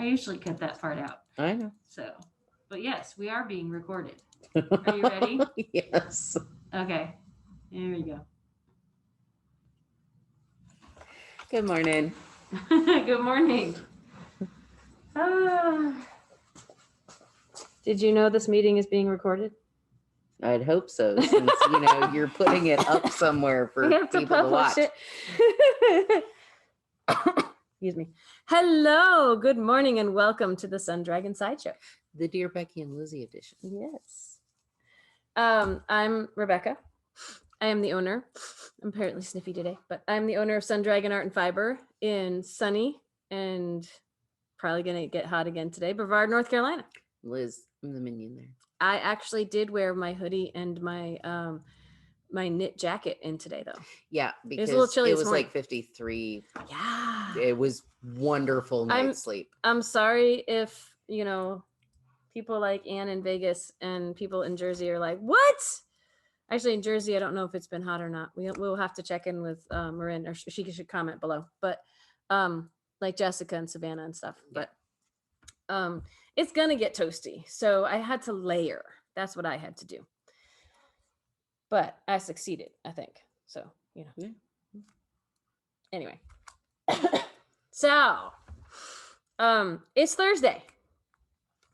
I usually cut that part out. I know. So, but yes, we are being recorded. Are you ready? Yes. Okay. Here we go. Good morning. Good morning. Did you know this meeting is being recorded? I'd hope so, since you're putting it up somewhere for people to watch. It. Excuse me. Hello, good morning, and welcome to the Sun Dragon Sideshow. The Dear Becky and Lizzy edition. Yes. I'm Rebecca. I am the owner. I'm apparently sniffy today, but I'm the owner of Sun Dragon Art and Fiber in sunny and probably gonna get hot again today, Brevard, North Carolina. Liz, I'm the minion there. I actually did wear my hoodie and my my knit jacket in today, though. Yeah, because it was a little chilly. It was like 53. Yeah, it was wonderful night's sleep. I'm sorry if people like Ann in Vegas and people in Jersey are like, what? Actually, in Jersey, I don't know if it's been hot or not. We'll have to check in with Marin, or she should comment below. But like Jessica and Savannah and stuff. Yeah. But it's gonna get toasty, so I had to layer. That's what I had to do. But I succeeded, I think. So Yeah. Anyway, so it's Thursday.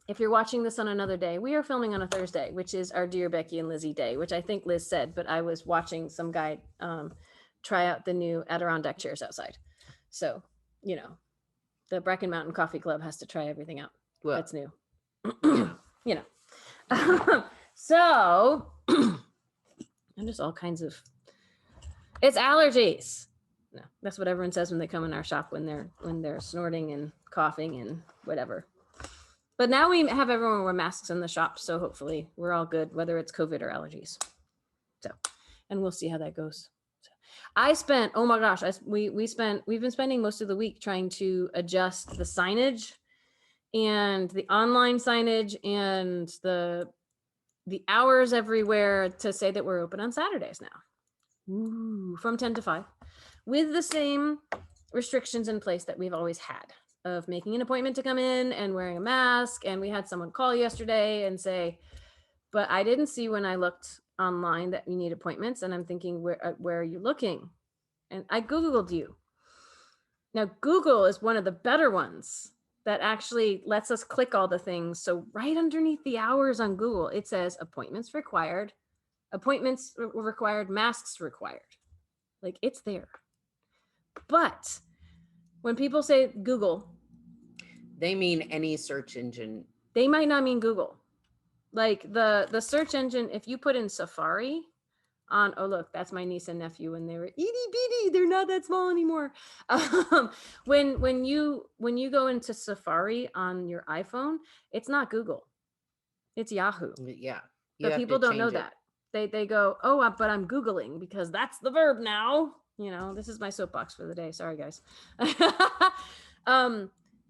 If you're watching this on another day, we are filming on a Thursday, which is our Dear Becky and Lizzy day, which I think Liz said, but I was watching some guy try out the new Adirondack chairs outside. So, the Bracken Mountain Coffee Club has to try everything out. Well, that's new. So, I'm just all kinds of, it's allergies. No, that's what everyone says when they come in our shop when they're snorting and coughing and whatever. But now we have everyone wear masks in the shop, so hopefully we're all good, whether it's COVID or allergies. So, and we'll see how that goes. So, I spent, oh my gosh, we've been spending most of the week trying to adjust the signage and the online signage and the hours everywhere to say that we're open on Saturdays now. Ooh, from 10 to 5, with the same restrictions in place that we've always had, of making an appointment to come in and wearing a mask. And we had someone call yesterday and say, but I didn't see when I looked online that you need appointments. And I'm thinking, where are you looking? And I Googled you. Now, Google is one of the better ones that actually lets us click all the things. So right underneath the hours on Google, it says appointments required, masks required. Like, it's there. But when people say Google, they mean any search engine. They might not mean Google. Like the search engine, if you put in Safari on, oh look, that's my niece and nephew when they were itty bitty, they're not that small anymore. When you go into Safari on your iPhone, it's not Google, it's Yahoo. Yeah. But people don't know that. They go, oh, but I'm Googling because that's the verb now. This is my soapbox for the day. Sorry, guys.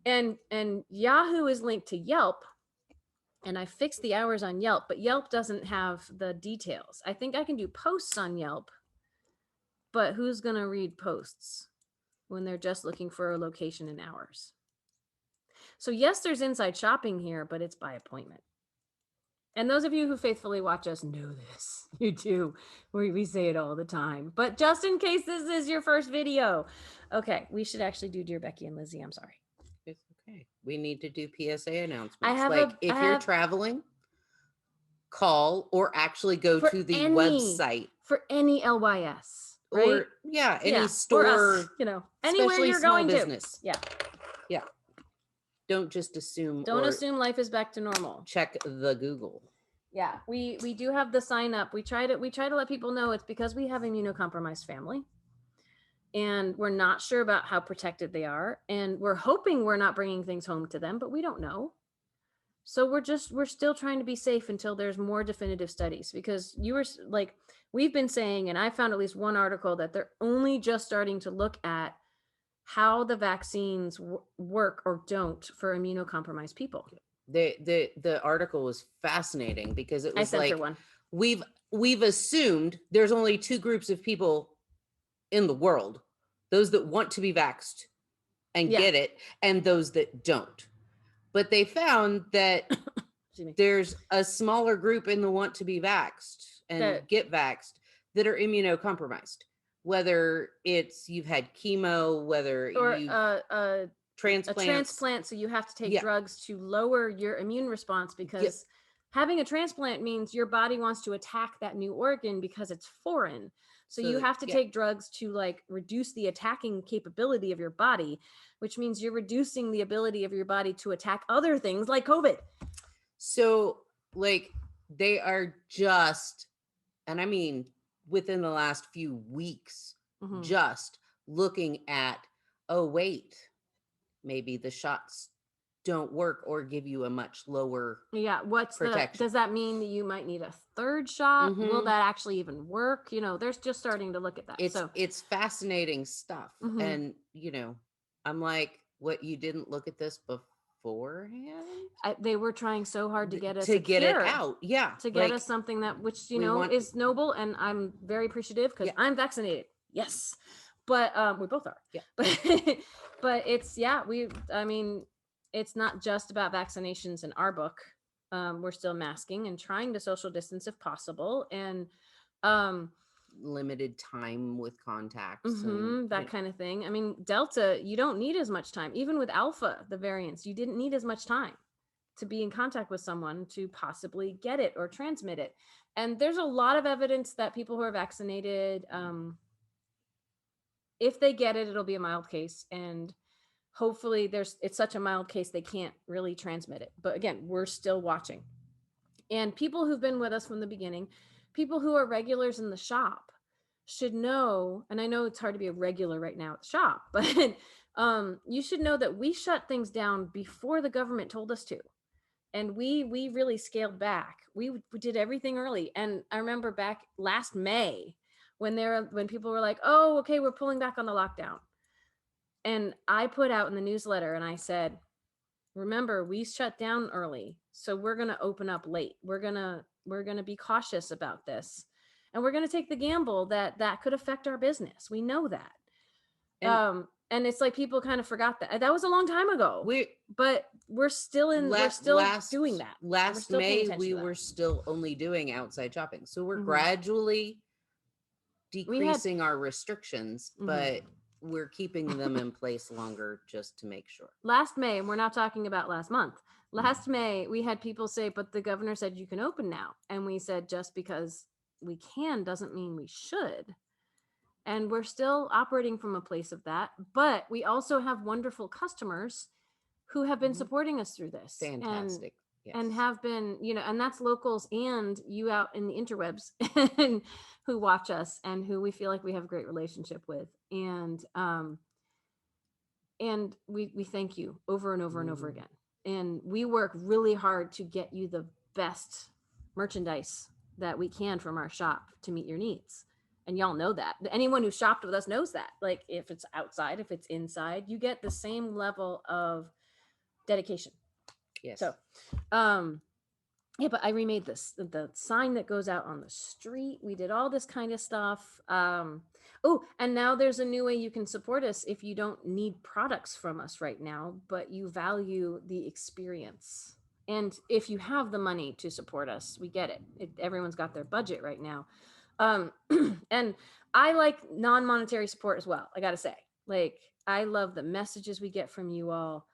And Yahoo is linked to Yelp, and I fixed the hours on Yelp, but Yelp doesn't have the details. I think I can do posts on Yelp, but who's going to read posts when they're just looking for a location and hours? So yes, there's inside shopping here, but it's by appointment. And those of you who faithfully watch us know this. You do. We say it all the time. But just in case this is your first video. Okay, we should actually do Dear Becky and Lizzy. I'm sorry. It's okay. We need to do PSA announcements. If you're traveling, call or actually go to the website. For any LYS. Right? Or, any store. Or us, anywhere you're going business. To. Yeah. Don't just assume. Don't assume life is back to normal. Check the Google. Yeah, we do have the sign up. We try to let people know it's because we have immunocompromised family, and we're not sure about how protected they are, and we're hoping we're not bringing things home to them, but we don't know. So we're still trying to be safe until there's more definitive studies, because we've been saying, and I found at least one article that they're only just starting to look at how the vaccines work or don't for immunocompromised people. The article was fascinating because it was like, one. we've assumed there's only two groups of people in the world: those that want to be vaxxed and get it, and those that don't. But they found that there's a smaller group in the want to be vaxxed and get vaxxed that are immunocompromised. Whether it's you've had chemo, whether you've transplant, so you have to take drugs to lower your immune response, because having a transplant means your body wants to attack that new organ because it's foreign. So you have to take drugs to like reduce the attacking capability of your body, which means you're reducing the ability of your body to attack other things like COVID. So like they are just, and I mean, within the last few weeks, just looking at, oh, wait, maybe the shots don't work or give you a much lower protection. Does that mean that you might need a third shot? Will that actually even work? They're just starting to look at that. It's fascinating stuff. And, I'm like, what, you didn't look at this beforehand? They were trying so hard to get us to get it out. Yeah. To get us something that, which, is noble. And I'm very appreciative because I'm vaccinated. Yes. But we both are. Yeah. But it's, it's not just about vaccinations in our book. We're still masking and trying to social distance if possible. And limited time with contacts. That kind of thing. I mean, Delta, you don't need as much time. Even with Alpha, the variants, you didn't need as much time to be in contact with someone to possibly get it or transmit it. And there's a lot of evidence that people who are vaccinated, if they get it, it'll be a mild case. And hopefully it's such a mild case they can't really transmit it. But again, we're still watching. And people who've been with us from the beginning, people who are regulars in the shop should know, and I know it's hard to be a regular right now at the shop, but you should know that we shut things down before the government told us to. And we really scaled back. We did everything early. And I remember back last May when people were like, oh, okay, we're pulling back on the lockdown. And I put out in the newsletter and I said, remember, we shut down early. So we're going to open up late. We're going to be cautious about this. And we're going to take the gamble that could affect our business. We know that. And it's like people kind of forgot that. That was a long time ago. But we're still doing that. Last May, we were still only doing outside shopping. So we're gradually decreasing our restrictions, but we're keeping them in place longer just to make sure. Last May, and we're not talking about last month. Last May, we had people say, but the governor said you can open now. And we said, just because we can doesn't mean we should. And we're still operating from a place of that. But we also have wonderful customers who have been supporting us through this. Fantastic. And have been, and that's locals and you out in the interwebs who watch us and who we feel like we have a great relationship with. And we thank you over and over and over again. And we work really hard to get you the best merchandise that we can from our shop to meet your needs. And y'all know that. Anyone who shopped with us knows that. Like if it's outside, if it's inside, you get the same level of dedication. Yes. So, but I remade the sign that goes out on the street. We did all this kind of stuff. And now there's a new way you can support us if you don't need products from us right now, but you value the experience. And if you have the money to support us, we get it. Everyone's got their budget right now. And I like non-monetary support as well. I got to say, like, I love the messages we get from you all.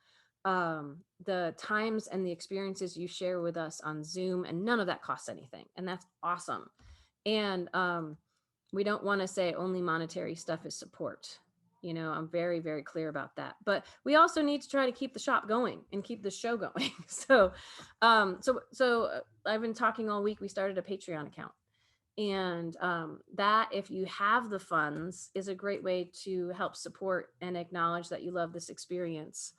The times and the experiences you share with us on Zoom, and none of that costs anything. And that's awesome. And we don't want to say only monetary stuff is support. I'm very, very clear about that. But we also need to try to keep the shop going and keep the show going. So I've been talking all week. We started a Patreon account. And that, if you have the funds, is a great way to help support and acknowledge that you love this experience.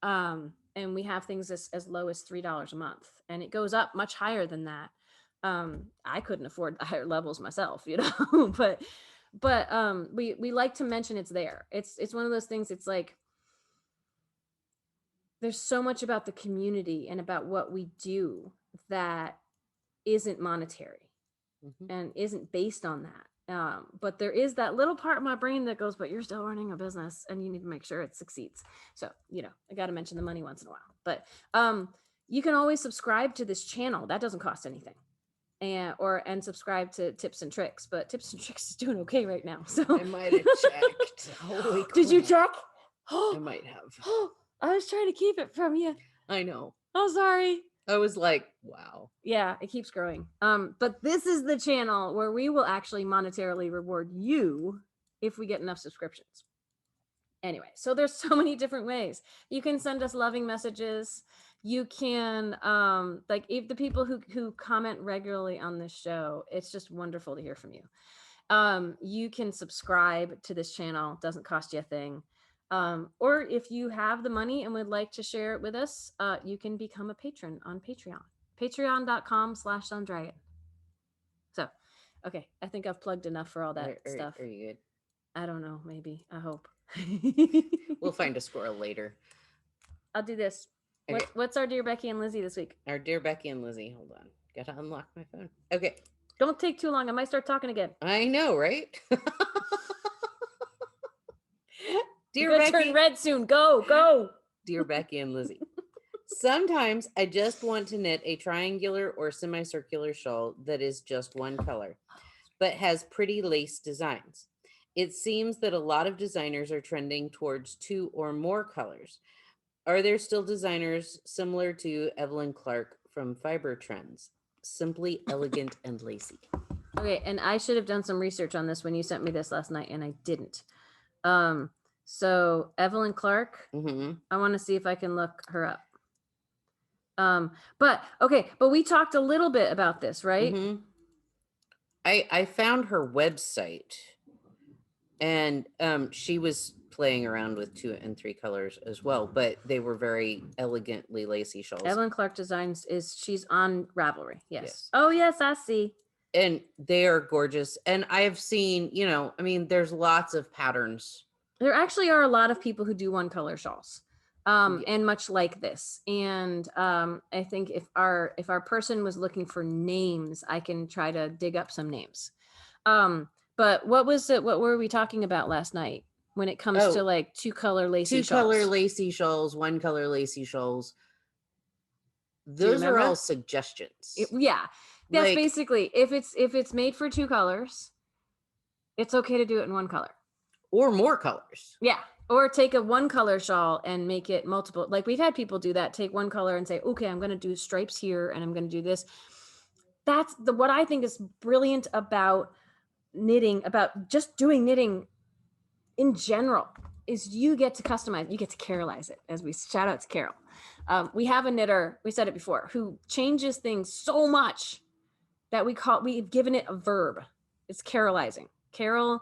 And we have things as low as $3 a month, and it goes up much higher than that. I couldn't afford the higher levels myself, but we like to mention it's there. It's one of those things. It's like, there's so much about the community and about what we do that isn't monetary and isn't based on that. But there is that little part of my brain that goes, but you're still running a business and you need to make sure it succeeds. So, I got to mention the money once in a while. But you can always subscribe to this channel. That doesn't cost anything. And subscribe to Tips and Tricks, but Tips and Tricks is doing okay right now. So I might have checked. Holy Did you crap. check? I might have. I was trying to keep it from you. I know. Oh, sorry. I was like, wow. Yeah, it keeps growing. But this is the channel where we will actually monetarily reward you if we get enough subscriptions. Anyway, so there's so many different ways. You can send us loving messages. You can like if the people who comment regularly on this show, it's just wonderful to hear from you. You can subscribe to this channel, doesn't cost you a thing. Or if you have the money and would like to share it with us, you can become a patron on Patreon. Patreon.com/sundragon. So, okay, I think I've plugged enough for all that stuff. Are you good? I don't know, maybe. I hope. We'll find a squirrel later. I'll do this. Okay. What's our Dear Becky and Lizzy this week? Our Dear Becky and Lizzy. Hold on. Gotta unlock my phone. Okay. Don't take too long. I might start talking again. I know, right? Dear Becky. Becky. Turn red soon. Go. Dear Becky and Lizzy. Sometimes I just want to knit a triangular or semicircular shawl that is just one color, but has pretty lace designs. It seems that a lot of designers are trending towards 2 or more colors. Are there still designers similar to Evelyn Clark from Fiber Trends? Simply elegant and lacy. Okay, and I should have done some research on this when you sent me this last night, and I didn't. So Evelyn Clark, I want to see if I can look her up. But we talked a little bit about this, right? I found her website, and she was playing around with 2 and 3 colors as well, but they were very elegantly lacy shawls. Evelyn Clark Designs she's on Ravelry. Yes. Oh yes, I see. And they are gorgeous. And I have seen, there's lots of patterns. There actually are a lot of people who do one color shawls. And much like this. And I think if our person was looking for names, I can try to dig up some names. But what were we talking about last night when it comes to like 2 color lacy shawls? 2 color lacy shawls, 1 color lacy shawls. Those are all suggestions. That's like, basically if it's made for 2 colors, it's okay to do it in 1 color. Or more colors. Yeah. Or take a 1 color shawl and make it multiple. Like we've had people do that, take 1 color and say, okay, I'm going to do stripes here and I'm going to do this. That's what I think is brilliant about knitting, about just doing knitting in general, is you get to customize, you get to Carolize it, as we shout out to Carol. We have a knitter, we said it before, who changes things so much that we've given it a verb. It's Carolizing. Carol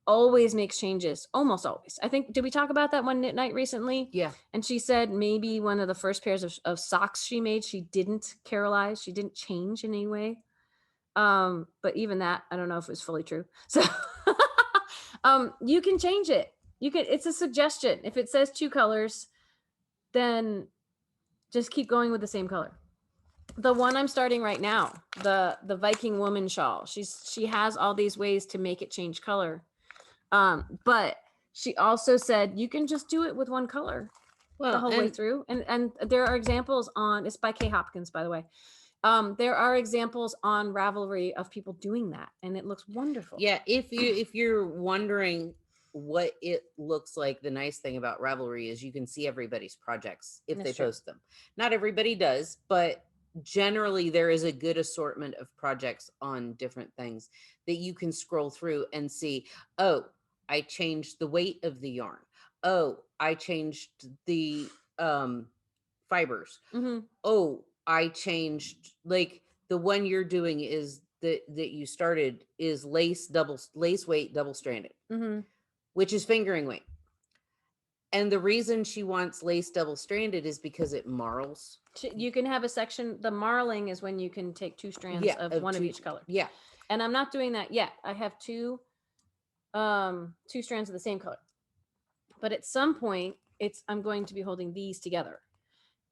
always makes changes, almost always. I think, did we talk about that one knit night recently? Yeah. And she said maybe one of the first pairs of socks she made, she didn't Carolize, she didn't change in any way. But even that, I don't know if it was fully true. So you can change it. It's a suggestion. If it says 2 colors, then just keep going with the same color. The one I'm starting right now, the Viking Woman Shawl, she has all these ways to make it change color. But she also said you can just do it with 1 color the whole way through. And there are examples it's by Kay Hopkins, by the way. There are examples on Ravelry of people doing that, and it looks wonderful. Yeah, if you're wondering what it looks like, the nice thing about Ravelry is you can see everybody's projects if they post them. Not everybody does, but generally there is a good assortment of projects on different things that you can scroll through and see, oh, I changed the weight of the yarn. Oh, I changed the fibers. Oh, I changed, like the one you're doing is that you started is lace weight double stranded, which is fingering weight. And the reason she wants lace double stranded is because it marls. You can have a section. The marling is when you can take 2 strands of one of each color. Yeah. And I'm not doing that yet. I have 2 strands of the same color. But at some point, I'm going to be holding these together.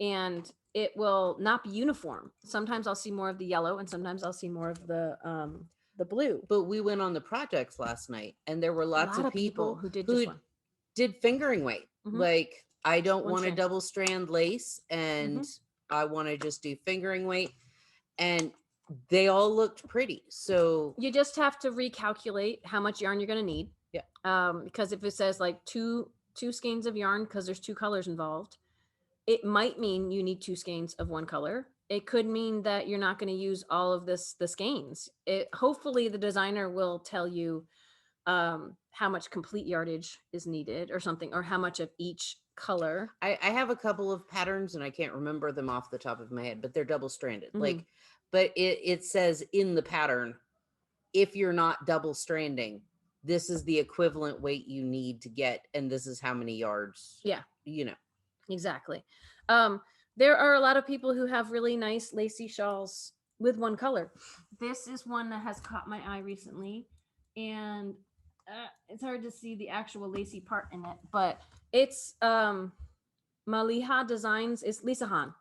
And it will not be uniform. Sometimes I'll see more of the yellow and sometimes I'll see more of the blue. But we went on the projects last night and there were lots of people who did fingering weight. Like I don't One want a strand. double strand lace, and I want to just do fingering weight, and they all looked pretty. So you just have to recalculate how much yarn you're going to need. Yeah. Because if it says like two skeins of yarn, because there's 2 colors involved, it might mean you need 2 skeins of one color. It could mean that you're not going to use all of the skeins. Hopefully the designer will tell you how much complete yardage is needed or something, or how much of each color. I have a couple of patterns and I can't remember them off the top of my head, but they're double stranded. Like, but it says in the pattern, if you're not double stranding, this is the equivalent weight you need to get, and this is how many yards. Yeah. You know. Exactly. There are a lot of people who have really nice lacy shawls with one color. This is one that has caught my eye recently, and it's hard to see the actual lacy part in it, but it's Maliha Designs. It's Lisa Hahn.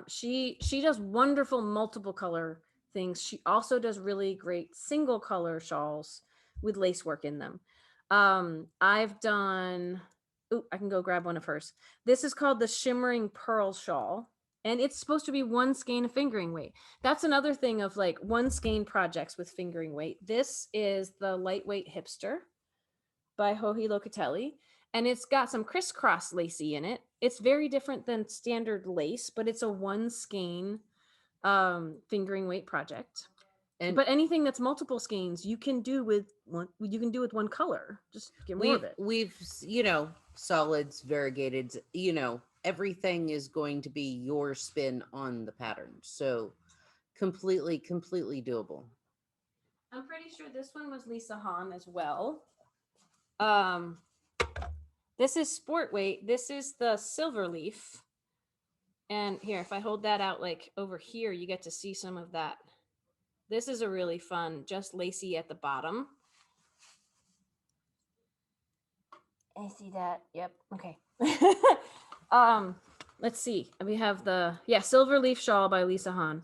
She does wonderful multiple color things. She also does really great single color shawls with lace work in them. I've done. Ooh, I can go grab one of hers. This is called the Shimmering Pearl Shawl, and it's supposed to be 1 skein of fingering weight. That's another thing of like 1 skein projects with fingering weight. This is the Lightweight Hipster by Joji Locatelli, and it's got some crisscross lacy in it. It's very different than standard lace, but it's a 1 skein fingering weight project. But anything that's multiple skeins, you can do with one. You can do with one color. Just get more of it. We've solids, variegated. Everything is going to be your spin on the pattern. So completely doable. I'm pretty sure this one was Lisa Hahn as well. This is sport weight. This is the Silverleaf. And here, if I hold that out like over here, you get to see some of that. This is a really fun, just lacy at the bottom. I see that. Yep. Okay. Let's see. We have the Silverleaf Shawl by Lisa Hahn.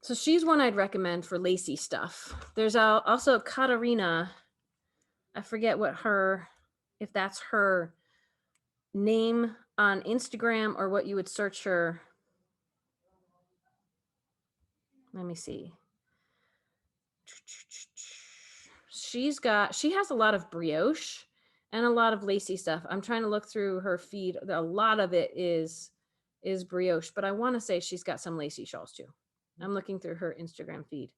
So she's one I'd recommend for lacy stuff. There's also Katarina. I forget if that's her name on Instagram or what you would search her. Let me see. She has a lot of brioche and a lot of lacy stuff. I'm trying to look through her feed. A lot of it is brioche, but I want to say she's got some lacy shawls too. I'm looking through her Instagram feed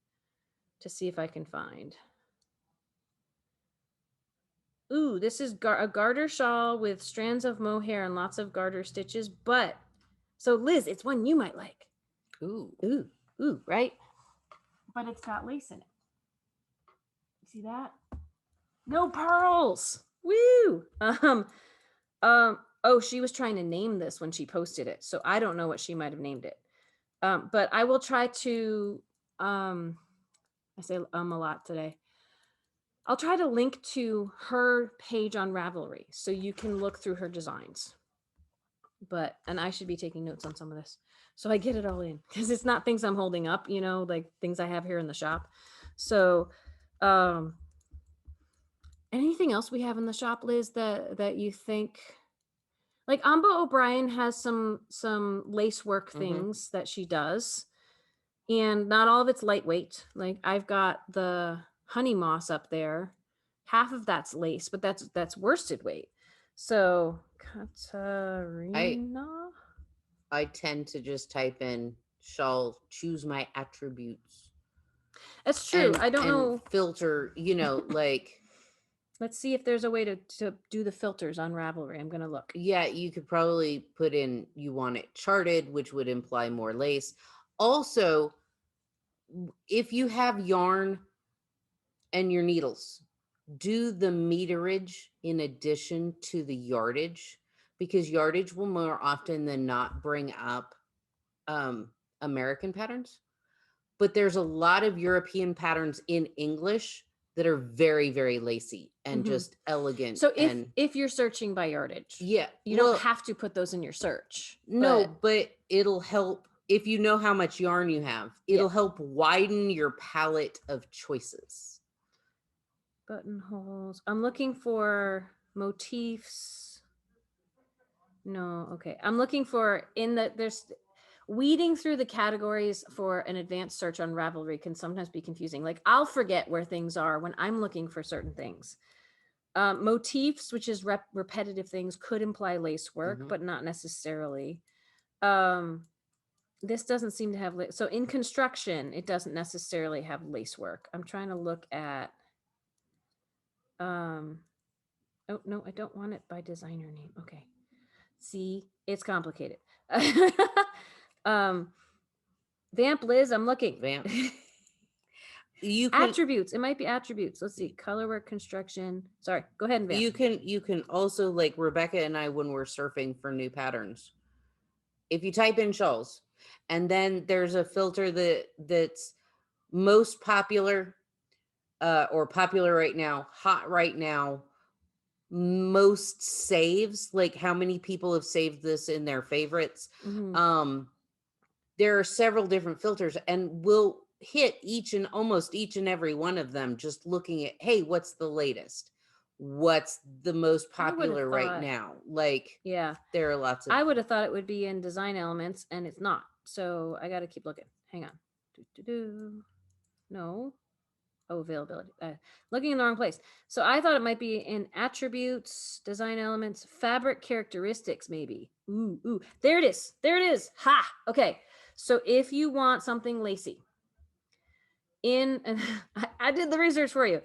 to see if I can find. Ooh, this is a garter shawl with strands of mohair and lots of garter stitches. But so Liz, it's one you might like. Ooh, right? But it's got lace in it. See that? No pearls. Woo. Oh, she was trying to name this when she posted it, so I don't know what she might have named it. But I will try to I say a lot today. I'll try to link to her page on Ravelry so you can look through her designs. And I should be taking notes on some of this so I get it all in, because it's not things I'm holding up, like things I have here in the shop. So anything else we have in the shop, Liz, that you think? Like Ambah O'Brien has some lace work things that she does, and not all of it's lightweight. Like I've got the honey moss up there. Half of that's lace, but that's worsted weight. So Katarina, I tend to just type in shawl, choose my attributes. That's true. I don't know. Filter, like. Let's see if there's a way to do the filters on Ravelry. I'm going to look. Yeah, you could probably put in, you want it charted, which would imply more lace. Also, if you have yarn and your needles, do the meterage in addition to the yardage, because yardage will more often than not bring up American patterns. But there's a lot of European patterns in English that are very, very lacy and just elegant. So if you're searching by yardage, you don't have to put those in your search. No, but it'll help if you know how much yarn you have. It'll help widen your palette of choices. Buttonholes. I'm looking for motifs. No, okay. I'm looking for there's weeding through the categories for an advanced search on Ravelry can sometimes be confusing. Like I'll forget where things are when I'm looking for certain things. Motifs, which is repetitive things, could imply lace work, but not necessarily. This doesn't seem to have so in construction, it doesn't necessarily have lace work. I'm trying to look at. Oh no, I don't want it by designer name. Okay. See, it's complicated. Vamp Liz, I'm looking. Vamp. You can, attributes. It might be attributes. Let's see. Colorwork construction. Sorry, go ahead and vamp. You can also, like Rebecca and I, when we're surfing for new patterns, if you type in shawls, and then there's a filter that's most popular, or popular right now, hot right now, most saves, like how many people have saved this in their favorites. There are several different filters, and we'll hit almost each and every one of them just looking at, hey, what's the latest, what's the most popular right now. Like, yeah, there are lots of. I would have thought it would be in design elements, and it's not, so I got to keep looking. Hang on. No. Oh, availability. Looking in the wrong place. So I thought it might be in attributes, design elements, fabric characteristics, maybe. Ooh. There it is. Ha. Okay. So if you want something lacy, I did the research for you.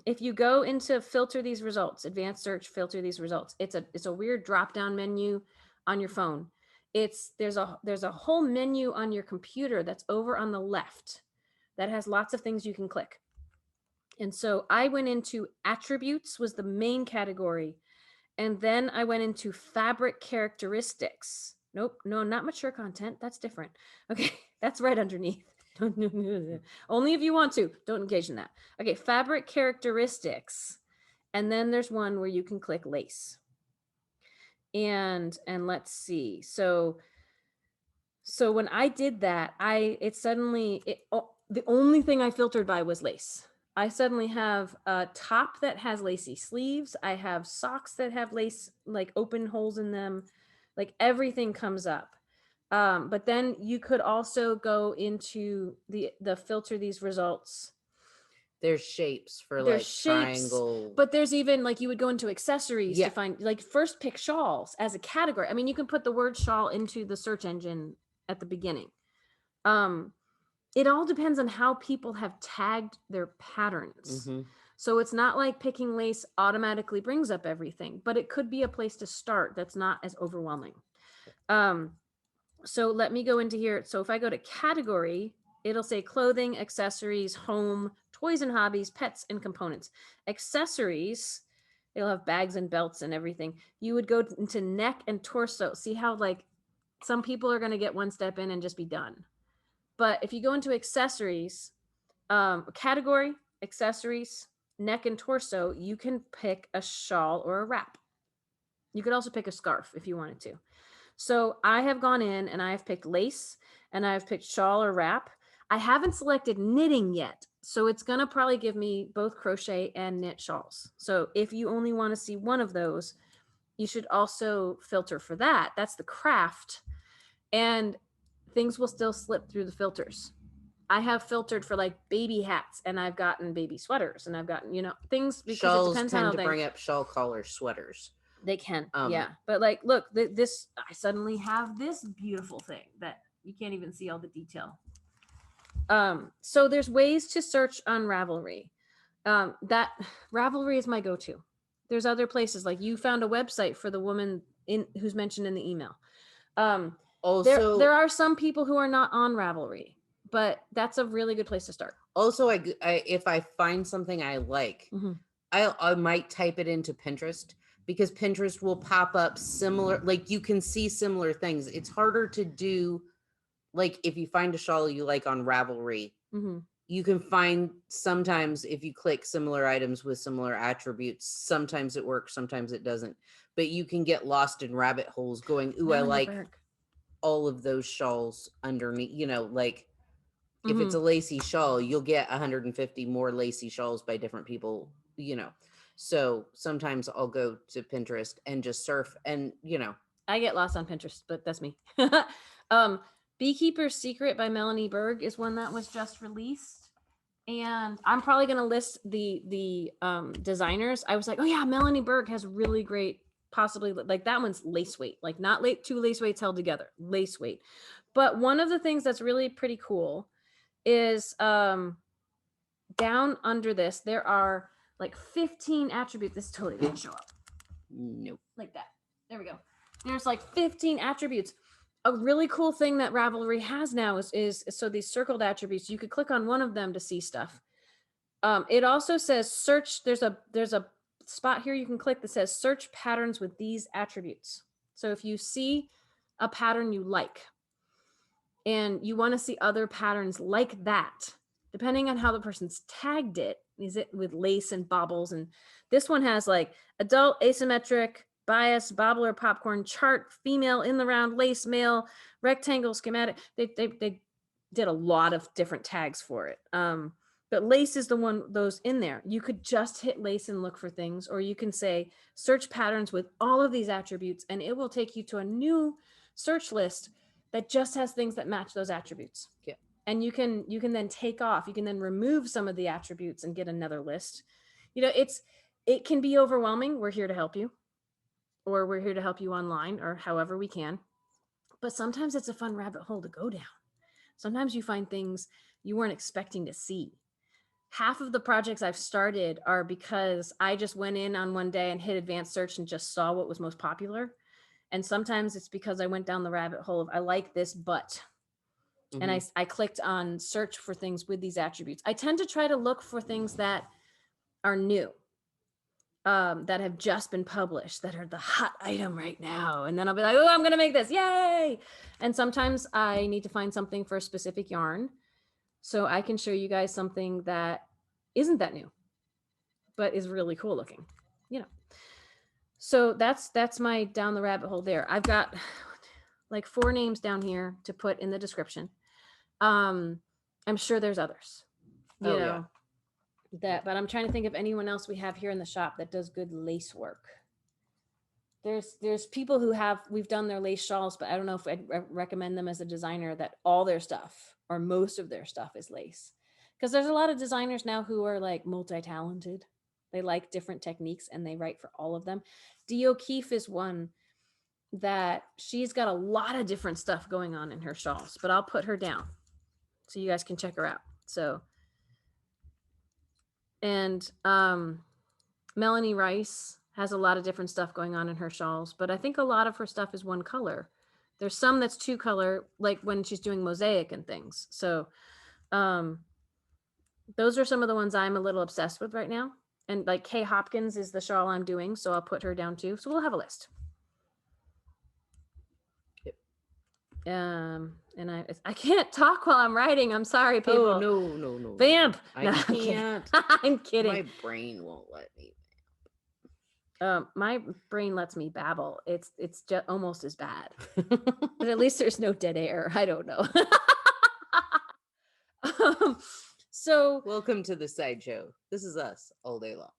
If you go into filter these results, advanced search, filter these results, it's a weird drop down menu on your phone. There's a whole menu on your computer that's over on the left that has lots of things you can click. And so I went into attributes was the main category. And then I went into fabric characteristics. Nope, no, not mature content. That's different. Okay, that's right underneath. Only if you want to. Don't engage in that. Okay, fabric characteristics. And then there's one where you can click lace. And let's see. So when I did that, the only thing I filtered by was lace. I suddenly have a top that has lacy sleeves. I have socks that have lace, like open holes in them. Like everything comes up. But then you could also go into the filter these results. There's shapes for triangle. But there's even like you would go into accessories to find, like, first pick shawls as a category. I mean, you can put the word shawl into the search engine at the beginning. It all depends on how people have tagged their patterns. So it's not like picking lace automatically brings up everything, but it could be a place to start that's not as overwhelming. So let me go into here. So if I go to category, it'll say clothing, accessories, home, toys and hobbies, pets and components. Accessories, it'll have bags and belts and everything. You would go into neck and torso. See how like some people are going to get one step in and just be done. But if you go into accessories, category, accessories, neck and torso, you can pick a shawl or a wrap. You could also pick a scarf if you wanted to. So I have gone in and I have picked lace and I've picked shawl or wrap. I haven't selected knitting yet. So it's going to probably give me both crochet and knit shawls. So if you only want to see one of those, you should also filter for that. That's the craft. And things will still slip through the filters. I have filtered for like baby hats and I've gotten baby sweaters and I've gotten, things because shawls it depends tend on to bring up shawl collar sweaters. They can, yeah. But like, look, this, I suddenly have this beautiful thing that you can't even see all the detail. So there's ways to search on Ravelry. That Ravelry is my go-to. There's other places, like you found a website for the woman who's mentioned in the email. Also, there are some people who are not on Ravelry, but that's a really good place to start. Also, I if I find something I like, I might type it into Pinterest, because Pinterest will pop up similar, like you can see similar things. It's harder to do, like if you find a shawl you like on Ravelry, you can find sometimes if you click similar items with similar attributes, sometimes it works, sometimes it doesn't. But you can get lost in rabbit holes going, ooh, Melanie I like Berg. All of those shawls underneath, like if it's a lacy shawl, you'll get 150 more lacy shawls by different people, So sometimes I'll go to Pinterest and just surf and, I get lost on Pinterest, but that's me. Beekeeper's Secret by Melanie Berg is one that was just released. And I'm probably going to list the designers. I was like, oh yeah, Melanie Berg has really great, possibly like that one's lace weight, like not two lace weights held together, lace weight. But one of the things that's really pretty cool is down under this, there are like 15 attributes. This totally didn't show up. Nope. Like that. There we go. There's like 15 attributes. A really cool thing that Ravelry has now is so these circled attributes, you could click on one of them to see stuff. It also says search. There's a spot here you can click that says search patterns with these attributes. So if you see a pattern you like and you want to see other patterns like that, depending on how the person's tagged it, is it with lace and baubles? And this one has like adult, asymmetric, bias, bobble or popcorn, chart, female, in the round, lace, male, rectangle, schematic. They did a lot of different tags for it. But lace is the one, those in there. You could just hit lace and look for things, or you can say search patterns with all of these attributes, and it will take you to a new search list that just has things that match those attributes. Yeah. And you can then take off, you can then remove some of the attributes and get another list. It can be overwhelming. We're here to help you, or we're here to help you online, or however we can. But sometimes it's a fun rabbit hole to go down. Sometimes you find things you weren't expecting to see. Half of the projects I've started are because I just went in on one day and hit advanced search and just saw what was most popular. And sometimes it's because I went down the rabbit hole of I like this, but, and I clicked on search for things with these attributes. I tend to try to look for things that are new, that have just been published, that are the hot item right now. And then I'll be like, oh, I'm going to make this. Yay. And sometimes I need to find something for a specific yarn. So I can show you guys something that isn't that new, but is really cool looking, So that's my down the rabbit hole there. I've got like 4 names down here to put in the description. I'm sure there's others, but I'm trying to think of anyone else we have here in the shop that does good lace work. There's people we've done their lace shawls, but I don't know if I'd recommend them as a designer that all their stuff or most of their stuff is lace. Because there's a lot of designers now who are like multi-talented. They like different techniques and they write for all of them. Dee O'Keefe is one that she's got a lot of different stuff going on in her shawls, but I'll put her down so you guys can check her out. So, and Melanie Rice has a lot of different stuff going on in her shawls, but I think a lot of her stuff is one color. There's some that's 2 color, like when she's doing mosaic and things. So those are some of the ones I'm a little obsessed with right now. And like Kay Hopkins is the shawl I'm doing, so I'll put her down too. So we'll have a list. Yep. And I can't talk while I'm writing. I'm sorry, people. Oh, no. Vamp. I can't. I'm kidding. My brain won't let me. My brain lets me babble. It's just almost as bad, but at least there's no dead air. I don't know. So welcome to the sideshow. This is us all day long.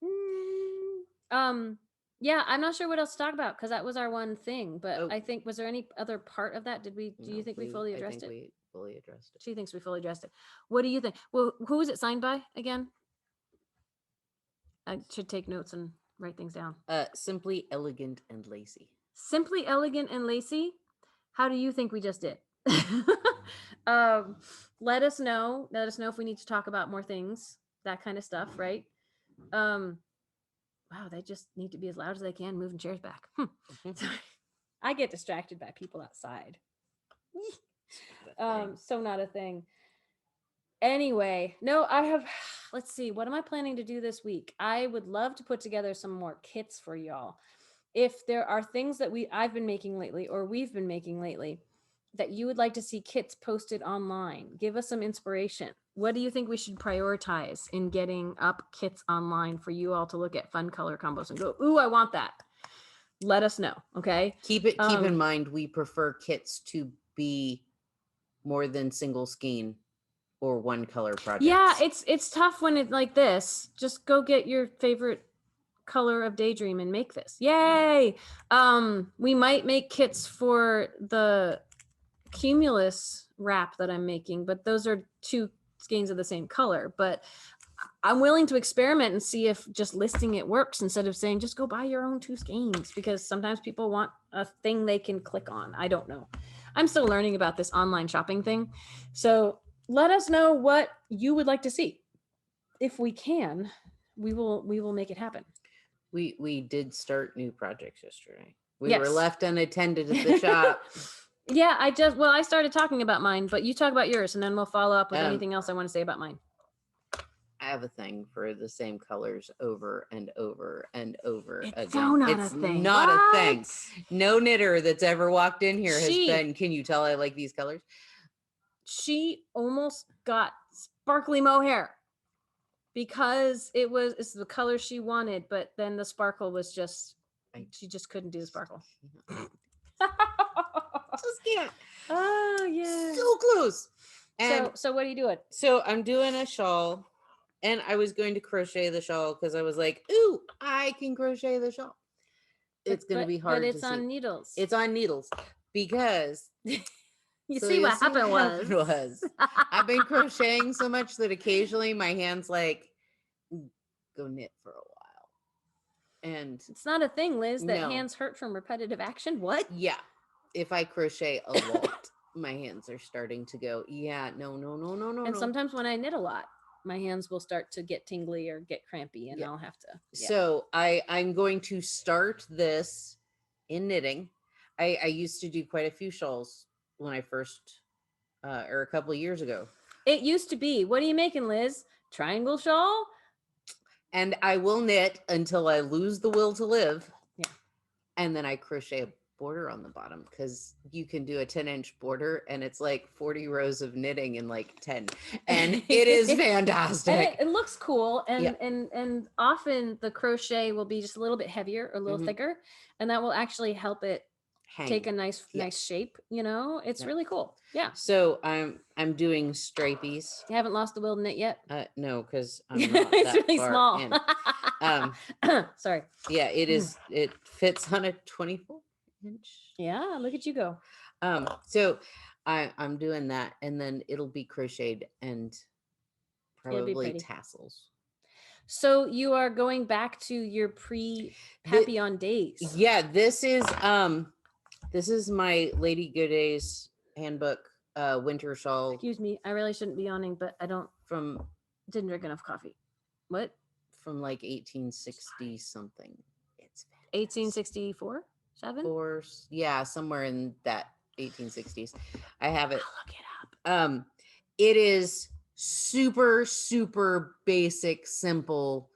Yeah, I'm not sure what else to talk about because that was our one thing. But I think, was there any other part of that? Do you think we fully addressed it? We fully addressed it. She thinks we fully addressed it. What do you think? Well, who is it signed by again? I should take notes and write things down. Simply Elegant and Lacy. Simply Elegant and Lacy. How do you think we just did? Let us know if we need to talk about more things, that kind of stuff, right? Wow, they just need to be as loud as they can, moving chairs back. Sorry. I get distracted by people outside. So not a thing. Anyway, no, let's see, what am I planning to do this week? I would love to put together some more kits for y'all. If there are things that I've been making lately, or we've been making lately, that you would like to see kits posted online, give us some inspiration. What do you think we should prioritize in getting up kits online for you all to look at fun color combos and go, ooh, I want that? Let us know, okay? Keep in mind, we prefer kits to be more than single skein or one color projects. Yeah, it's tough when it's like this. Just go get your favorite color of Daydream and make this. Yay! We might make kits for the Cumulus wrap that I'm making, but those are 2 skeins of the same color. But I'm willing to experiment and see if just listing it works instead of saying just go buy your own 2 skeins, because sometimes people want a thing they can click on. I don't know. I'm still learning about this online shopping thing. So let us know what you would like to see. If we can, we will make it happen. We did start new projects yesterday. We Yes. were left unattended at the shop. Yeah, I started talking about mine, but you talk about yours and then we'll follow up with anything else I want to say about mine. I have a thing for the same colors over and over and over It's again. so not It's a thing. not What? a thing. No knitter that's ever walked in here has She- been, can you tell I like these colors? She almost got sparkly mohair because it's the color she wanted, but then the sparkle was just, she just couldn't do the sparkle. Just can't. Oh yeah. So close. And So what are you doing? so I'm doing a shawl, and I was going to crochet the shawl because I was like, ooh, I can crochet the shawl. It's going to be hard But it's to on see. needles. It's on needles because you so see you what see happened what was. happened I've been crocheting so much that occasionally my hands like go knit for a while. And It's not a thing, Liz, that No. hands hurt from repetitive action. What? yeah, if I crochet a lot, my hands are starting to go, yeah, no. And sometimes when I knit a lot, my hands will start to get tingly or get crampy, and Yeah. I'll have to. Yeah. So I'm going to start this in knitting. I used to do quite a few shawls when I first, or a couple of years ago. It used to be. What are you making, Liz? Triangle shawl? And I will knit until I lose the will to live. Yeah. And then I crochet a border on the bottom because you can do a 10-inch border and it's like 40 rows of knitting in like 10. And it is fantastic. And it looks cool. And, Yeah. and often the crochet will be just a little bit heavier or a little Mhm. thicker. And that will actually help it Hang. take a nice Yeah. shape. You know, it's Yeah. really cool. Yeah. So I'm doing stripies. You haven't lost the will to knit yet? No, because I'm not It's that really far small. in. Sorry. Yeah, it fits on a 24-inch. Yeah, look at you go. So I'm doing that, and then it'll be crocheted and It'll be probably pretty. tassels. So you are going back to your pre-Papillon days. Yeah, this is my Lady Godey's handbook winter shawl Excuse me, I really shouldn't be yawning, but I from didn't drink enough coffee. What? from like 1860 something. It's 1864? 7? or yeah, somewhere in that 1860s. I have it. I'll look it up. It is super basic, simple.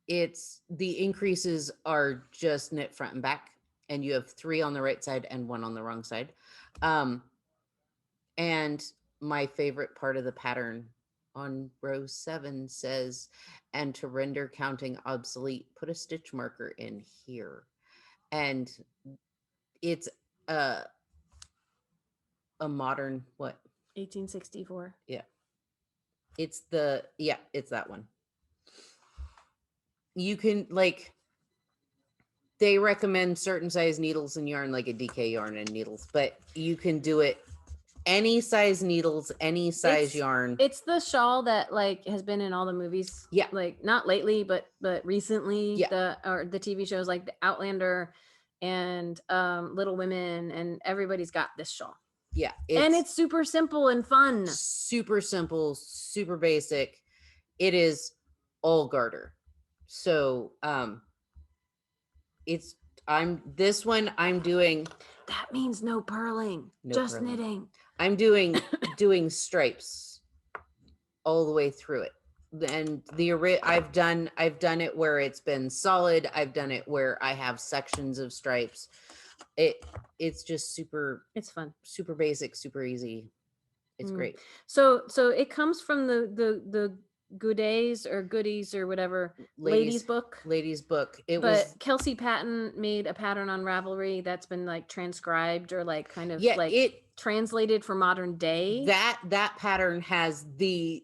It's the increases are just knit front and back, and you have 3 on the right side and 1 on the wrong side. And my favorite part of the pattern on row 7 says, and to render counting obsolete, put a stitch marker in here. And it's a modern what? 1864. Yeah. It's that one. You can they recommend certain size needles and yarn, like a DK yarn and needles, but you can do it any size needles, any size yarn. It's the shawl that has been in all the movies. Yeah. Not lately, but recently. Yeah. The TV shows like the Outlander and Little Women, and everybody's got this shawl. Yeah. And it's super simple and fun. Super simple, super basic. It is all garter. So this one I'm doing. That means no purling, just purling. knitting. I'm doing stripes all the way through it. And I've done it where it's been solid. I've done it where I have sections of stripes. It's just it's fun, super basic, super easy. It's great. So it comes from the Goodies or Goodies or whatever ladies book. But Kelsey Patton made a pattern on Ravelry that's been transcribed or translated for modern day. That pattern has the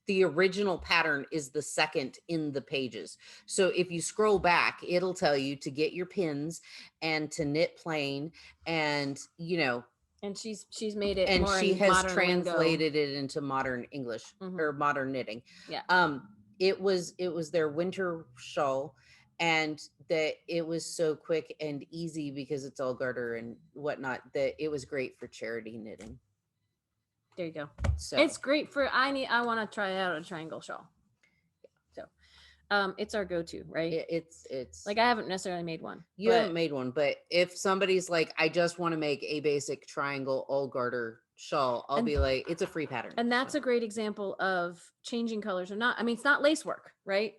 the original pattern is the second in the pages. So if you scroll back, it'll tell you to get your pins and to knit plain, and and she's made it and more she in has modern translated it into modern English or modern knitting. Yeah. It was their winter shawl, and that it was so quick and easy because it's all garter and whatnot, that it was great for charity knitting. There you go. So it's great for I want to try out a triangle shawl. So it's our go-to, right? It's like I haven't necessarily made one. You haven't made one, but if somebody's like, I just want to make a basic triangle all garter shawl, I'll be like, it's a free pattern. And that's a great example of changing colors or not. I mean, it's not lace work, right?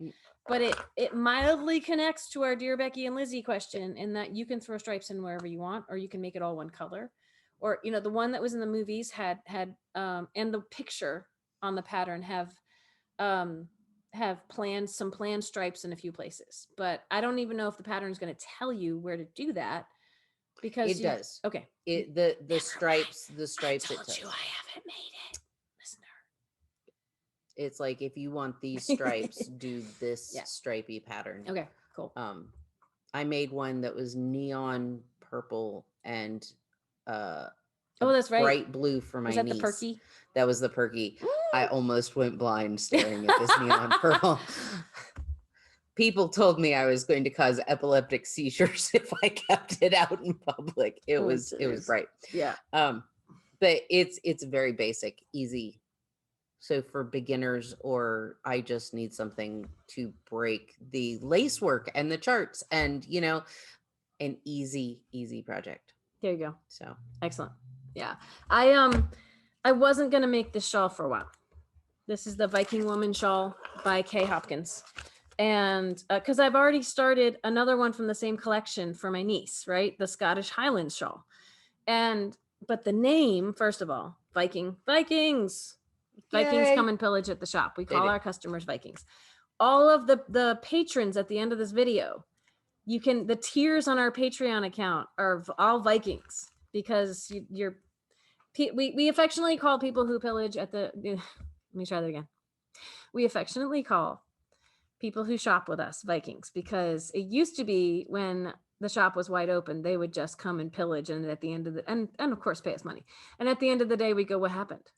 But it mildly connects to our Dear Becky and Lizzy question in that you can throw stripes in wherever you want, or you can make it all one color. Or, the one that was in the movies had and the picture on the pattern have some planned stripes in a few places. But I don't even know if the pattern is going to tell you where to do that, because it does. Okay. The stripes, I told you I haven't made it, listener. It's like, if you want these stripes, do this stripy pattern. Okay, cool. I made one that was neon purple and that's right, bright blue for my niece. The perky? That was the perky. Ooh. I almost went blind staring at this neon purple. People told me I was going to cause epileptic seizures if I kept it out in public. It was bright. Yeah. But it's very basic, easy. So for beginners, or I just need something to break the lace work and the charts, and an easy project. There you go. So excellent. Yeah. I wasn't gonna make this shawl for a while. This is the Viking Woman Shawl by Hopkins. And because I've already started another one from the same collection for my niece, right? The Scottish Highlands Shawl. But the name, first of all, Vikings. Vikings come and pillage at the shop. We call our customers Vikings. All of the patrons at the end of this video, the tiers on our Patreon account are all Vikings, because we affectionately call people who pillage at the, let me try that again. We affectionately call people who shop with us Vikings, because it used to be when the shop was wide open, they would just come and pillage, and at the end of the, and of course pay us money. And at the end of the day, we go, what happened?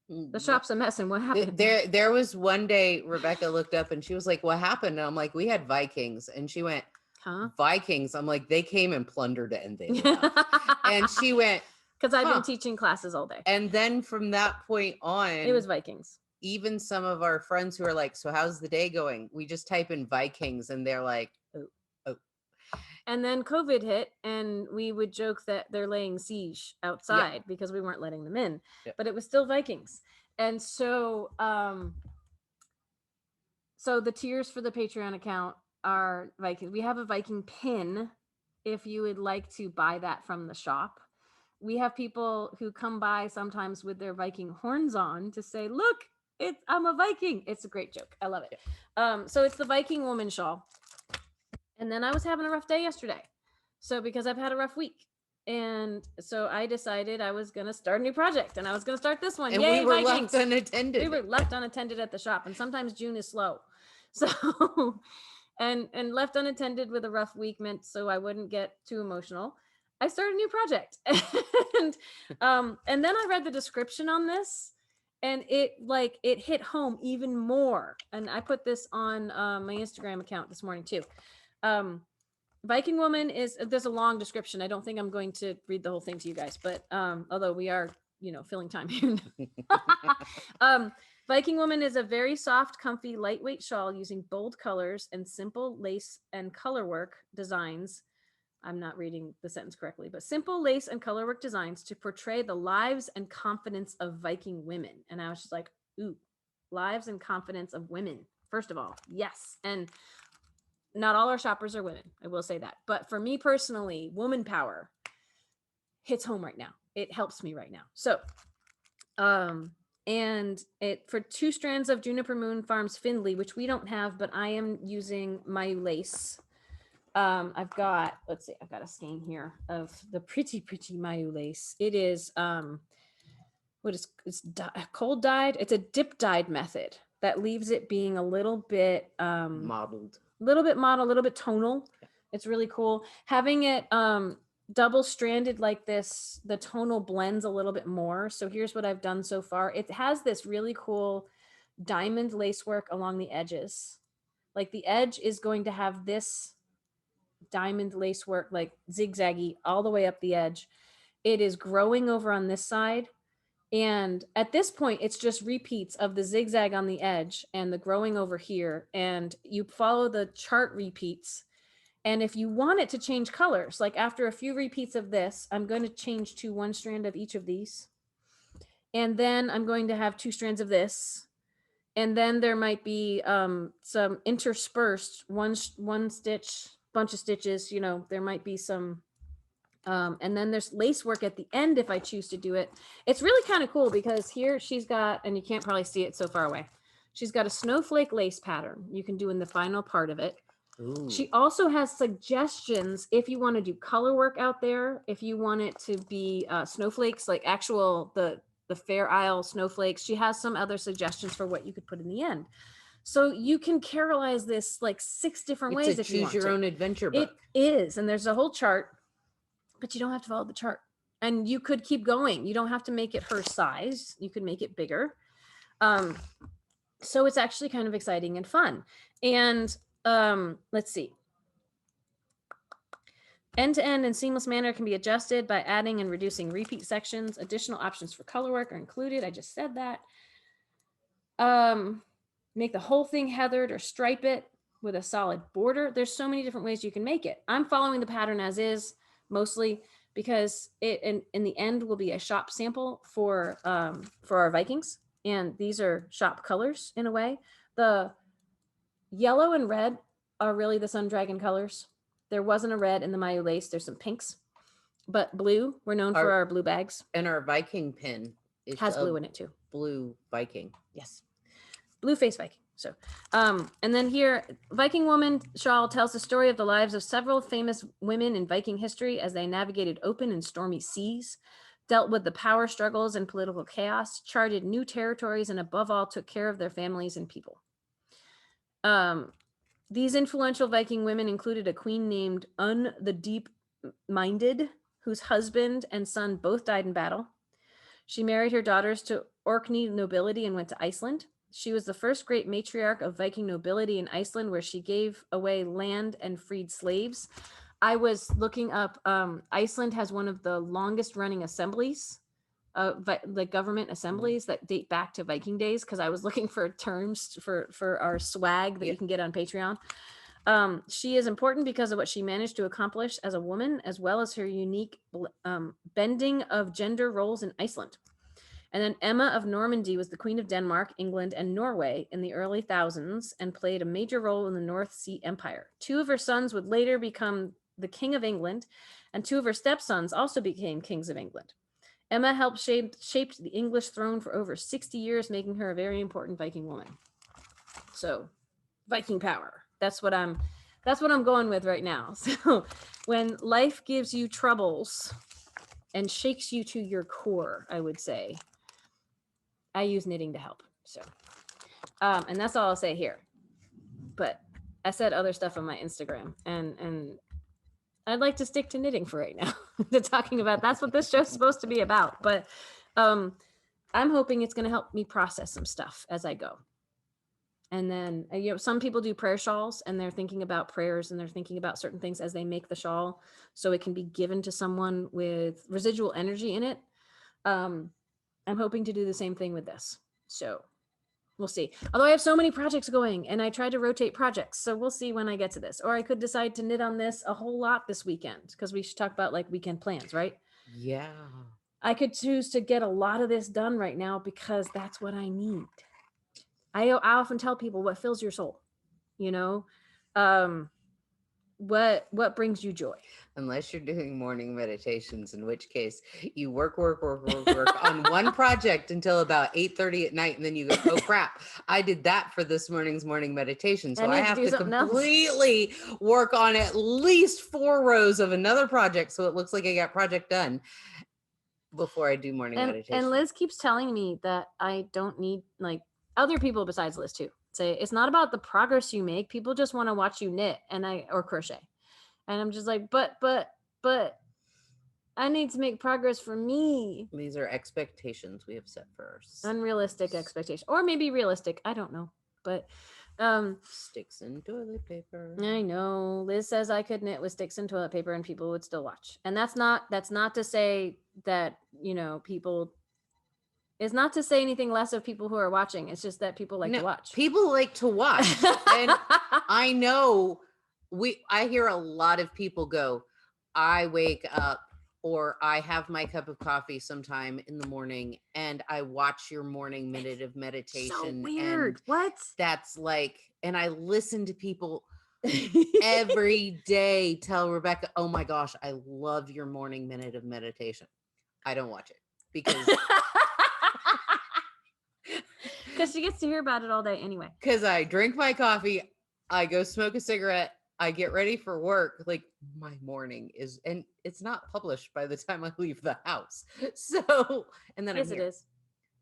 The shop's a mess, and what happened? There was one day Rebecca looked up and she was like, what happened? And I'm like, we had Vikings. And she went, huh? Vikings? I'm like, they came and plundered it and they left. And she went, because I've been teaching classes all day. And then from that point on, it was Vikings. Even some of our friends who are like, so how's the day going? We just type in Vikings and they're like, oh. And then COVID hit, and we would joke that they're laying siege outside because we weren't letting them in, but it was still Vikings. And so, so the tiers for the Patreon account are Vikings. We have a Viking pin if you would like to buy that from the shop. We have people who come by sometimes with their Viking horns on to say, look, I'm a Viking. It's a great joke. I love it. So it's the Viking Woman Shawl. And then I was having a rough day yesterday. So because I've had a rough week. And so I decided I was going to start a new project, and I was going to start this one. And Yay, we were Vikings. left unattended. We were left unattended at the shop. And sometimes June is slow. So, and left unattended with a rough week meant so I wouldn't get too emotional. I started a new project. And then I read the description on this, and it hit home even more. And I put this on my Instagram account this morning too. Viking Woman there's a long description. I don't think I'm going to read the whole thing to you guys, but although we are, filling time here. Viking Woman is a very soft, comfy, lightweight shawl using bold colors and simple lace and colorwork designs. I'm not reading the sentence correctly, but simple lace and colorwork designs to portray the lives and confidence of Viking women. And I was just like, ooh, lives and confidence of women. First of all, yes. And not all our shoppers are women, I will say that. But for me personally, woman power hits home right now. It helps me right now. So, and it for 2 strands of Juniper Moon Farms Findlay, which we don't have, but I am using my lace. I've got a skein here of the pretty Mayu lace. It is cold dyed. It's a dip dyed method that leaves it being a little bit modeled, a little bit tonal. It's really cool. Having it double stranded like this, the tonal blends a little bit more. So here's what I've done so far. It has this really cool diamond lace work along the edges. Like the edge is going to have this diamond lace work, like zigzaggy all the way up the edge. It is growing over on this side. And at this point, it's just repeats of the zigzag on the edge and the growing over here. And you follow the chart repeats. And if you want it to change colors, like after a few repeats of this, I'm going to change to one strand of each of these. And then I'm going to have 2 strands of this. And then there might be some interspersed one stitch, bunch of stitches, there might be some, and then there's lace work at the end if I choose to do it. It's really kind of cool because here she's got, and you can't probably see it so far away, she's got a snowflake lace pattern you can do in the final part of it. Ooh. She also has suggestions if you want to do color work out there, if you want it to be snowflakes, like actual, the Fair Isle snowflakes. She has some other suggestions for what you could put in the end. So you can carolize this like 6 different ways if you want to. Choose your own adventure book. It is, and there's a whole chart, but you don't have to follow the chart. And you could keep going. You don't have to make it her size. You could make it bigger. So it's actually kind of exciting and fun. And let's see. End-to-end and seamless manner can be adjusted by adding and reducing repeat sections. Additional options for color work are included. I just said that. Make the whole thing heathered or stripe it with a solid border. There's so many different ways you can make it. I'm following the pattern as is, mostly because it in the end will be a shop sample for our Vikings. And these are shop colors in a way. The yellow and red are really the Sun Dragon colors. There wasn't a red in the Mayu lace. There's some pinks, but blue, we're known for our blue bags. And our Viking pin has blue in it too. Blue Viking. Yes. Blue face Viking. So, and then here, Viking Woman Shawl tells the story of the lives of several famous women in Viking history as they navigated open and stormy seas, dealt with the power struggles and political chaos, charted new territories, and above all, took care of their families and people. These influential Viking women included a queen named the Deep-Minded, whose husband and son both died in battle. She married her daughters to Orkney nobility and went to Iceland. She was the first great matriarch of Viking nobility in Iceland, where she gave away land and freed slaves. I was looking up, Iceland has one of the longest running assemblies, like government assemblies that date back to Viking days, because I was looking for terms for our swag that you can get on Patreon. She is important because of what she managed to accomplish as a woman, as well as her unique bending of gender roles in Iceland. And then Emma of Normandy was the Queen of Denmark, England, and Norway in the early thousands and played a major role in the North Sea Empire. 2 of her sons would later become the King of England, and 2 of her stepsons also became kings of England. Emma helped shaped the English throne for over 60 years, making her a very important Viking woman. So, Viking power. That's what I'm going with right now. So, when life gives you troubles and shakes you to your core, I would say, I use knitting to help. So, and that's all I'll say here. But I said other stuff on my Instagram, and I'd like to stick to knitting for right now. To talking about, that's what this show's supposed to be about. But I'm hoping it's going to help me process some stuff as I go. And then, some people do prayer shawls, and they're thinking about prayers, and they're thinking about certain things as they make the shawl, so it can be given to someone with residual energy in it. I'm hoping to do the same thing with this. So we'll see. Although I have so many projects going, and I try to rotate projects. So we'll see when I get to this. Or I could decide to knit on this a whole lot this weekend, because we should talk about like weekend plans, right? Yeah. I could choose to get a lot of this done right now because that's what I need. I often tell people what fills your soul, what brings you joy. Unless you're doing morning meditations, in which case you work on one project until about 8:30 at night, and then you go, oh crap, I did that for this morning's morning meditation, so I have to completely work on at least 4 rows of another project so it looks like I got project done. before I do morning meditation. And Liz keeps telling me that I don't need, like, other people besides Liz too say it's not about the progress you make. People just want to watch you knit or crochet. And I'm just like, but I need to make progress for me. These are expectations we have set for ourselves. Unrealistic expectation, or maybe realistic. I don't know, but sticks and toilet paper. I know Liz says I could knit with sticks and toilet paper and people would still watch. And that's not to say that, you know, people, it's not to say anything less of people who are watching. It's just that people like to watch. People like to watch. And I know I hear a lot of people go, I wake up or I have my cup of coffee sometime in the morning and I watch your morning minute of meditation. So weird. And what? That's like, and I listen to people every day tell Rebecca, oh my gosh, I love your morning minute of meditation. I don't watch it because she gets to hear about it all day anyway. Because I drink my coffee, I go smoke a cigarette, I get ready for work. Like my morning is, and it's not published by the time I leave the house. So, and then yes, it is.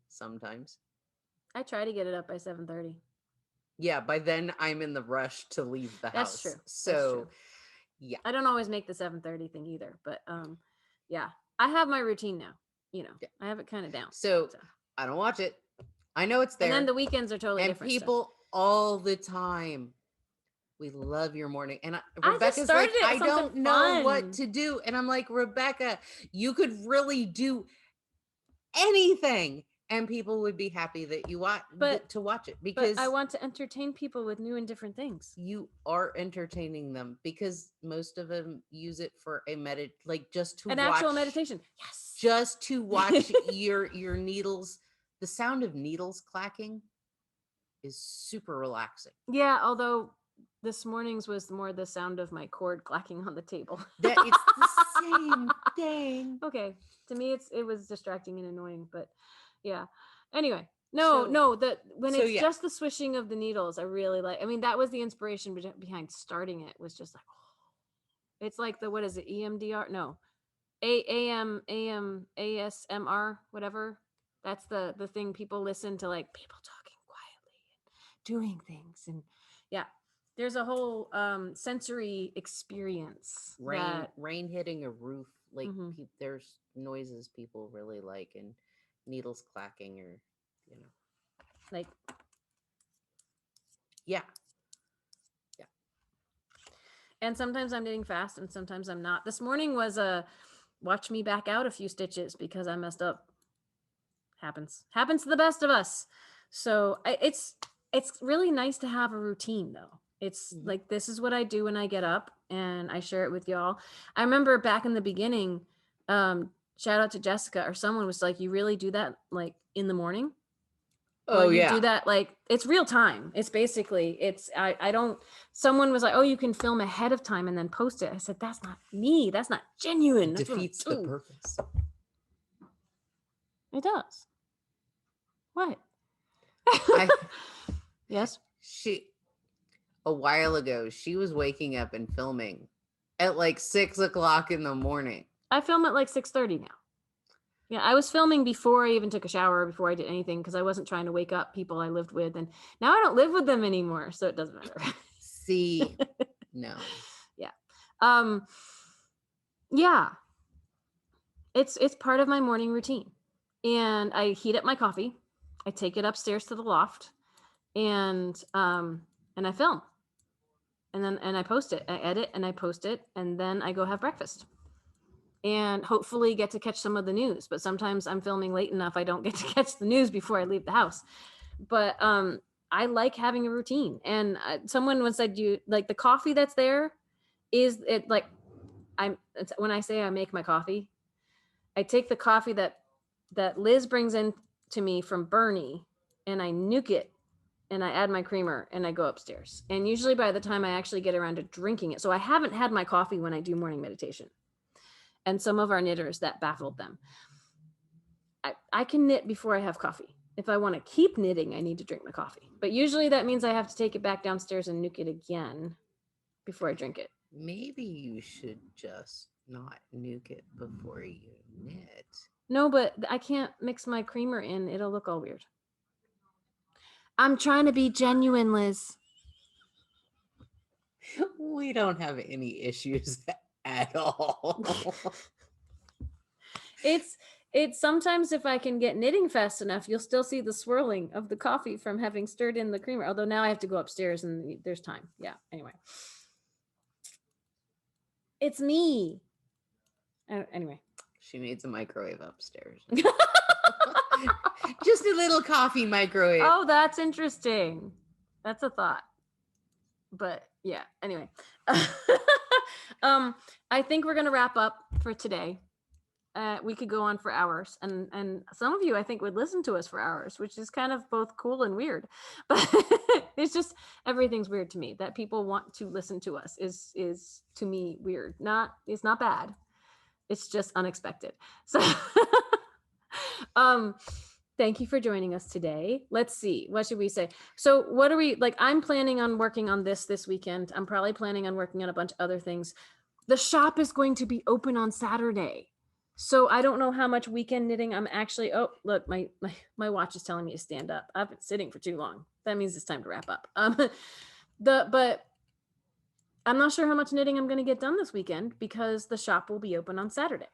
Sometimes. I try to get it up by 7:30. Yeah, by then I'm in the rush to leave the house. That's true. So, That's true. Yeah. I don't always make the 7:30 thing either, but yeah, I have my routine now. You know, yeah. I have it kind of down. So I don't watch it. I know it's there. And then the weekends are totally and different. And people all the time, we love your morning. And Rebecca's like, I don't know what to do. And I'm like, Rebecca, you could really do anything. And people would be happy that you to watch it, because I want to entertain people with new and different things. You are entertaining them because most of them use it for just to watch actual meditation. Yes. Just to watch your needles. The sound of needles clacking is super relaxing. Yeah, although this morning's was more the sound of my cord clacking on the table. That it's the same thing. Okay, to me it was distracting and annoying, but yeah. Anyway, when it's just the swishing of the needles, I really like. I mean, that was the inspiration behind starting it. Was just like, oh, it's like what is it? EMDR? No, AM ASMR, whatever. That's the thing people listen to, like people talking quietly and doing things, and yeah, there's a whole sensory experience. Rain hitting a roof, like there's noises people really like, and needles clacking, or like yeah. And sometimes I'm knitting fast and sometimes I'm not. This morning was watch me back out a few stitches because I messed up. Happens to the best of us. So it's really nice to have a routine though. It's like, this is what I do when I get up and I share it with y'all. I remember back in the beginning, shout out to Jessica, or someone was like, you really do that like in the morning? Oh, you yeah. do that like it's real time. It's basically someone was like, oh, you can film ahead of time and then post it. I said, that's not me. That's not genuine. It defeats the purpose. It does. What? Yes. A while ago, she was waking up and filming at like 6:00 in the morning. I film at like 6:30 now. Yeah, I was filming before I even took a shower, before I did anything, because I wasn't trying to wake up people I lived with, and now I don't live with them anymore, so it doesn't matter. See, no. Yeah. Yeah. It's part of my morning routine, and I heat up my coffee. I take it upstairs to the loft, and I film, and I post it. I edit and I post it, and then I go have breakfast. And hopefully get to catch some of the news. But sometimes I'm filming late enough I don't get to catch the news before I leave the house. But I like having a routine. And someone once said, you like the coffee that's there, is it like when I say I make my coffee, I take the coffee that Liz brings in to me from Bernie, and I nuke it, and I add my creamer, and I go upstairs. And usually by the time I actually get around to drinking it, so I haven't had my coffee when I do morning meditation. And some of our knitters, that baffled them. I can knit before I have coffee. If I want to keep knitting, I need to drink my coffee. But usually that means I have to take it back downstairs and nuke it again before I drink it. Maybe you should just Not nuke it before you knit. No, but I can't mix my creamer in. It'll look all weird. I'm trying to be genuine, Liz. We don't have any issues at all. It's sometimes if I can get knitting fast enough, you'll still see the swirling of the coffee from having stirred in the creamer. Although now I have to go upstairs and there's time. Yeah. Anyway, it's me. Anyway, She needs a microwave upstairs. Just a little coffee microwave. Oh, that's interesting. That's a thought. But yeah, anyway. I think we're gonna wrap up for today. We could go on for hours, and some of you I think would listen to us for hours, which is kind of both cool and weird. But it's just everything's weird to me. That people want to listen to us is to me weird. It's not bad. It's just unexpected. So thank you for joining us today. Let's see, what should we say? So what are we, like, I'm planning on working on this weekend. I'm probably planning on working on a bunch of other things. The shop is going to be open on Saturday. So I don't know how much weekend knitting I'm actually, oh, look, my watch is telling me to stand up. I've been sitting for too long. That means it's time to wrap up. But I'm not sure how much knitting I'm going to get done this weekend because the shop will be open on Saturday.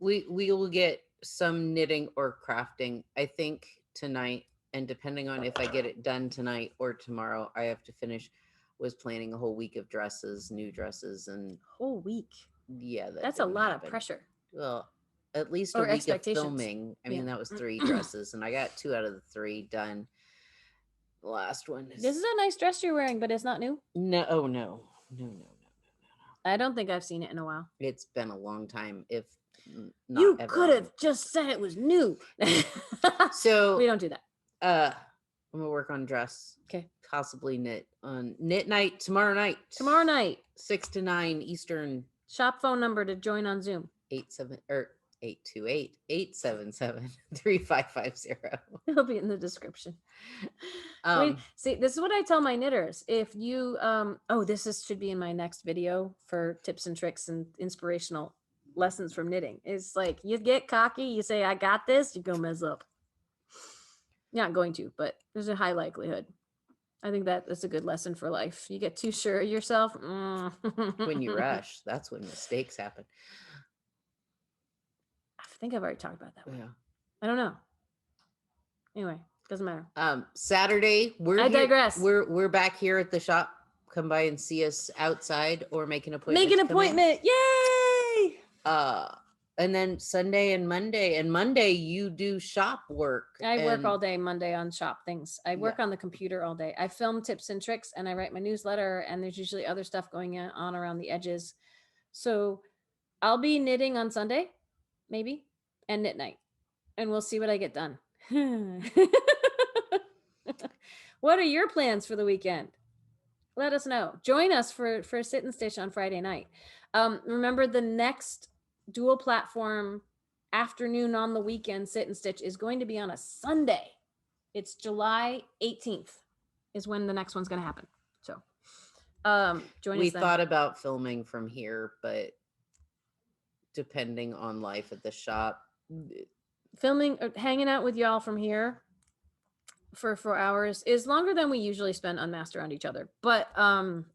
We will get some knitting or crafting, I think, tonight. And depending on if I get it done tonight or tomorrow, I have to finish. Was planning a whole week of dresses, new dresses, and Whole week. Yeah, that's a lot of pressure. Well, at least a Or week of filming. I mean, Yeah. that was 3 dresses, and I got 2 out of the 3 done. The last one is This is a nice dress you're wearing, but it's not new. no. Oh no. I don't think I've seen it in a while. It's been a long time. If not You ever. could have just said it was new. So we don't do that. I'm gonna work on dress. Okay. Possibly knit on knit night tomorrow night. Tomorrow night. 6 to 9 Eastern. Shop phone number to join on Zoom. 828-877-3550. It'll be in the description. See, this is what I tell my knitters. If you should be in my next video for tips and tricks and inspirational lessons from knitting. It's like you get cocky, you say I got this, you go mess up. You're not going to, but there's a high likelihood. I think that is a good lesson for life. You get too sure of yourself. When you rush, that's when mistakes happen. I think I've already talked about that one. Yeah. I don't know. Anyway, doesn't matter. Saturday, I digress. We're back here at the shop. Come by and see us outside or make an appointment. Make an appointment. Yay! And then Sunday and Monday. And Monday you do shop work. I work all day Monday on shop things. I work on the computer all day. I film tips and tricks and I write my newsletter, and there's usually other stuff going on around the edges. So I'll be knitting on Sunday, maybe, and knit night. And we'll see what I get done. What are your plans for the weekend? Let us know. Join us for Sit and Stitch on Friday night. Remember, the next dual platform afternoon on the weekend Sit and Stitch is going to be on a Sunday. It's July 18th is when the next one's going to happen. So join us. We thought about filming from here, but depending on life at the shop, filming or hanging out with y'all from here for 4 hours is longer than we usually spend unmasked around each other. But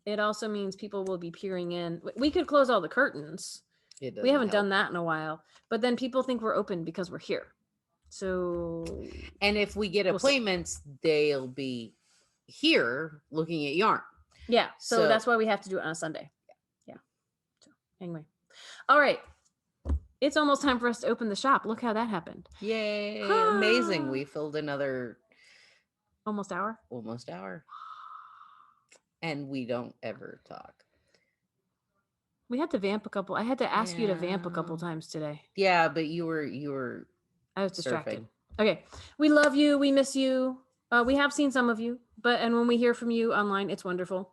it also means people will be peering in. We could close all the curtains. We haven't done that in a while, but then people think we're open because we're here. So, and if we get appointments, they'll be here looking at yarn. Yeah. So that's why we have to do it on a Sunday. Yeah. So anyway, all right. It's almost time for us to open the shop. Look how that happened. Yay. Amazing. We filled another almost hour. And we don't ever talk. We had to vamp a couple. I had to ask you to vamp a couple times today. Yeah, but you were I was distracted. Surfing. Okay. We love you. We miss you. We have seen some of you, and when we hear from you online, it's wonderful.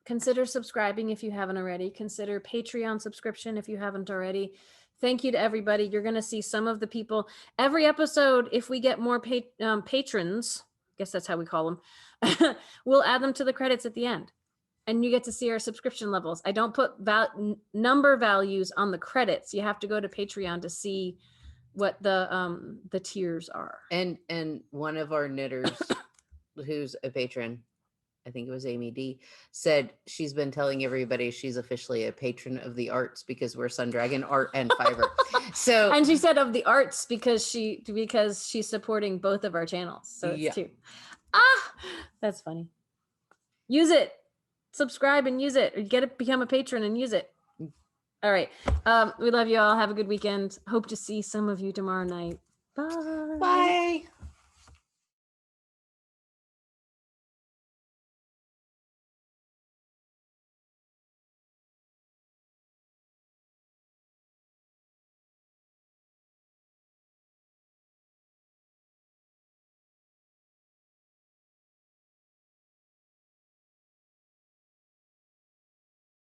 Consider subscribing if you haven't already. Consider Patreon subscription if you haven't already. Thank you to everybody. You're going to see some of the people every episode. If we get more patrons, I guess that's how we call them, we'll add them to the credits at the end. and you get to see our subscription levels. I don't put number values on the credits. You have to go to Patreon to see what the tiers are. And one of our knitters who's a patron, I think it was Amy D, said she's been telling everybody she's officially a patron of the arts because we're Sundragon Art and Fiverr. So, and she said of the arts because she's supporting both of our channels. So it's two. That's funny. Use it. Subscribe and use it. Or become a patron and use it. All right. We love you all. Have a good weekend. Hope to see some of you tomorrow night. Bye. Bye.